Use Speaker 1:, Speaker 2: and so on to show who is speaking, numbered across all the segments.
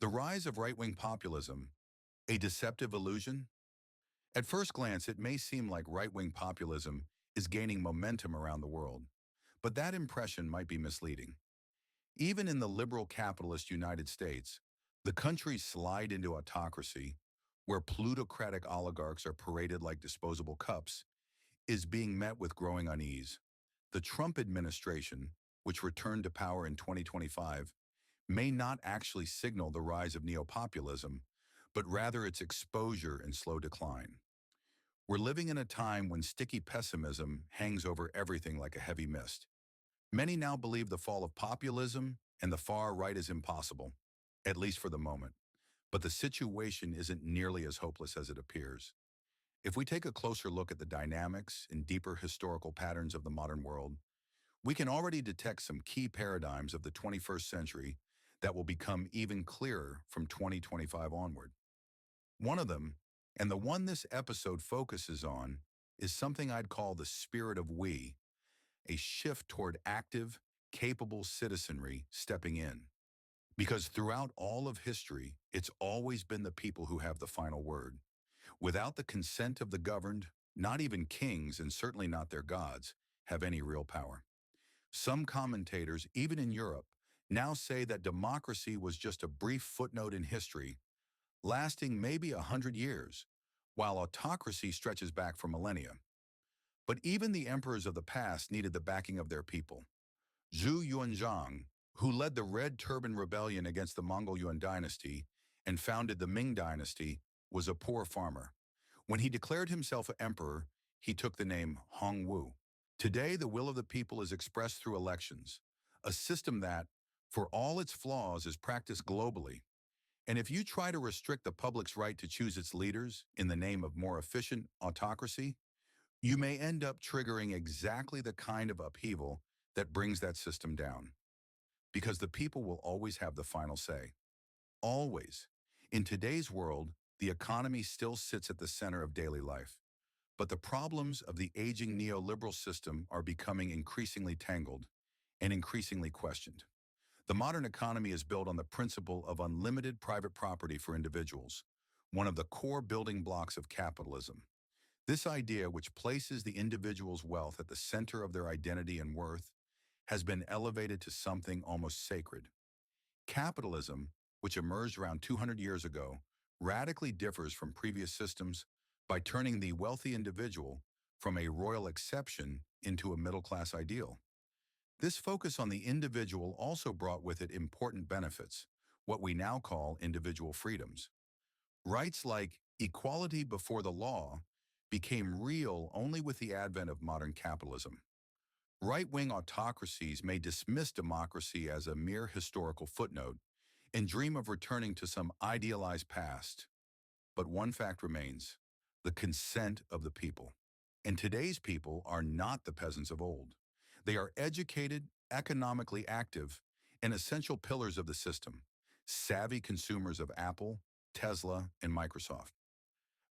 Speaker 1: The rise of right-wing populism, a deceptive illusion? At first glance, it may seem like right-wing populism is gaining momentum around the world, but that impression might be misleading. Even in the liberal capitalist United States, the country's slide into autocracy, where plutocratic oligarchs are paraded like disposable cups, is being met with growing unease. The Trump administration, which returned to power in 2025, may not actually signal the rise of neopopulism, but rather its exposure and slow decline. We're living in a time when sticky pessimism hangs over everything like a heavy mist. Many now believe the fall of populism and the far right is impossible, at least for the moment. But the situation isn't nearly as hopeless as it appears. If we take a closer look at the dynamics and deeper historical patterns of the modern world, we can already detect some key paradigms of the 21st century that will become even clearer from 2025 onward. One of them, and the one this episode focuses on, is something I'd call the spirit of we, a shift toward active, capable citizenry stepping in. Because throughout all of history, it's always been the people who have the final word. Without the consent of the governed, not even kings, and certainly not their gods, have any real power. Some commentators, even in Europe, now say that democracy was just a brief footnote in history, lasting maybe 100 years, while autocracy stretches back for millennia. But even the emperors of the past needed the backing of their people. Zhu Yuanzhang, who led the Red Turban Rebellion against the Mongol Yuan dynasty and founded the Ming dynasty, was a poor farmer. When he declared himself emperor, he took the name Hongwu. Today, the will of the people is expressed through elections, a system that, for all its flaws, is practiced globally. And if you try to restrict the public's right to choose its leaders in the name of more efficient autocracy, you may end up triggering exactly the kind of upheaval that brings that system down. Because the people will always have the final say. Always. In today's world, the economy still sits at the center of daily life. But the problems of the aging neoliberal system are becoming increasingly tangled and increasingly questioned. The modern economy is built on the principle of unlimited private property for individuals, one of the core building blocks of capitalism. This idea, which places the individual's wealth at the center of their identity and worth, has been elevated to something almost sacred. Capitalism, which emerged around 200 years ago, radically differs from previous systems by turning the wealthy individual from a royal exception into a middle-class ideal. This focus on the individual also brought with it important benefits, what we now call individual freedoms. Rights like equality before the law became real only with the advent of modern capitalism. Right-wing autocracies may dismiss democracy as a mere historical footnote and dream of returning to some idealized past. But one fact remains: the consent of the people. And today's people are not the peasants of old. They are educated, economically active, and essential pillars of the system, savvy consumers of Apple, Tesla, and Microsoft.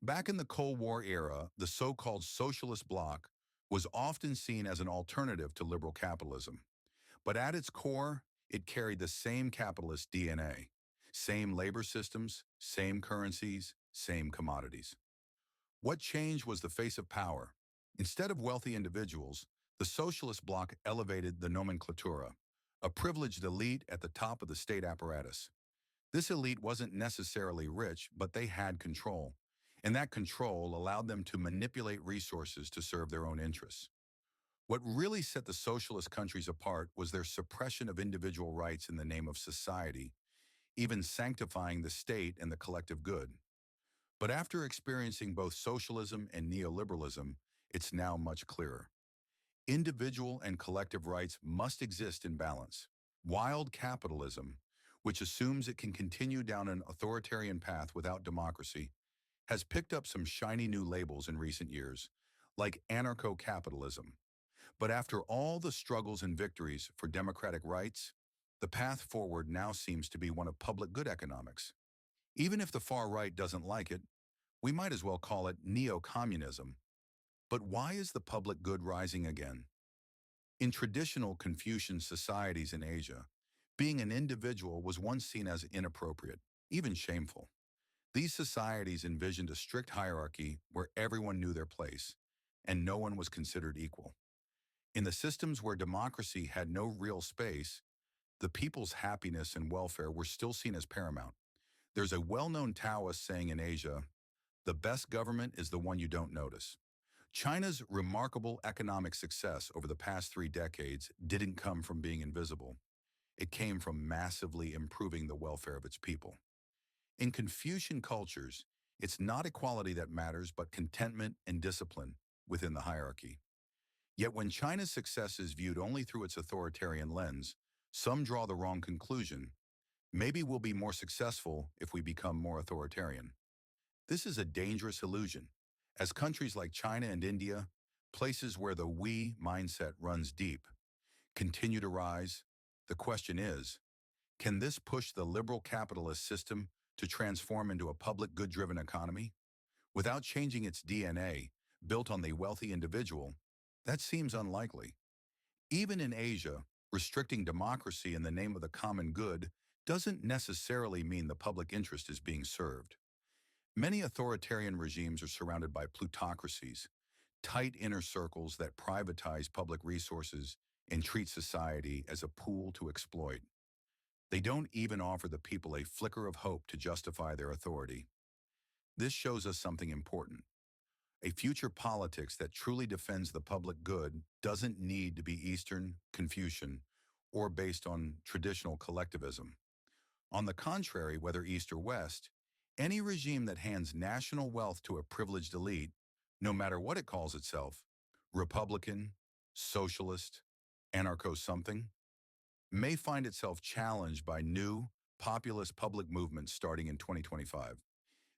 Speaker 1: Back in the Cold War era, the so-called socialist bloc was often seen as an alternative to liberal capitalism. But at its core, it carried the same capitalist DNA. Same labor systems, same currencies, same commodities. What changed was the face of power. Instead of wealthy individuals, the socialist bloc elevated the nomenklatura, a privileged elite at the top of the state apparatus. This elite wasn't necessarily rich, but they had control, and that control allowed them to manipulate resources to serve their own interests. What really set the socialist countries apart was their suppression of individual rights in the name of society, even sanctifying the state and the collective good. But after experiencing both socialism and neoliberalism, it's now much clearer. Individual and collective rights must exist in balance. Wild capitalism, which assumes it can continue down an authoritarian path without democracy, has picked up some shiny new labels in recent years, like anarcho-capitalism. But after all the struggles and victories for democratic rights, the path forward now seems to be one of public good economics. Even if the far right doesn't like it, we might as well call it neo-communism. But why is the public good rising again? In traditional Confucian societies in Asia, being an individual was once seen as inappropriate. even shameful. These societies envisioned a strict hierarchy where everyone knew their place and no one was considered equal. In the systems where democracy had no real space, the people's happiness and welfare were still seen as paramount. There's a well-known Taoist saying in Asia, "The best government is the one you don't notice." China's remarkable economic success over the past 3 decades didn't come from being invisible. It came from massively improving the welfare of its people. In Confucian cultures, it's not equality that matters, but contentment and discipline within the hierarchy. Yet when China's success is viewed only through its authoritarian lens, some draw the wrong conclusion. Maybe we'll be more successful if we become more authoritarian. This is a dangerous illusion, as countries like China and India, places where the we mindset runs deep, continue to rise. The question is, can this push the liberal capitalist system to transform into a public good-driven economy? Without changing its DNA, built on the wealthy individual, that seems unlikely. Even in Asia, restricting democracy in the name of the common good doesn't necessarily mean the public interest is being served. Many authoritarian regimes are surrounded by plutocracies, tight inner circles that privatize public resources and treat society as a pool to exploit. They don't even offer the people a flicker of hope to justify their authority. This shows us something important. A future politics that truly defends the public good doesn't need to be Eastern, Confucian, or based on traditional collectivism. On the contrary, whether East or West, any regime that hands national wealth to a privileged elite, no matter what it calls itself, Republican, Socialist, Anarcho-something, may find itself challenged by new, populist public movements starting in 2025.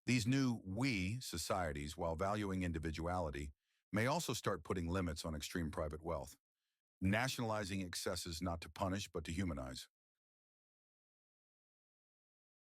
Speaker 1: These new we societies, while valuing individuality, may also start putting limits on extreme private wealth, nationalizing excesses not to punish but to humanize.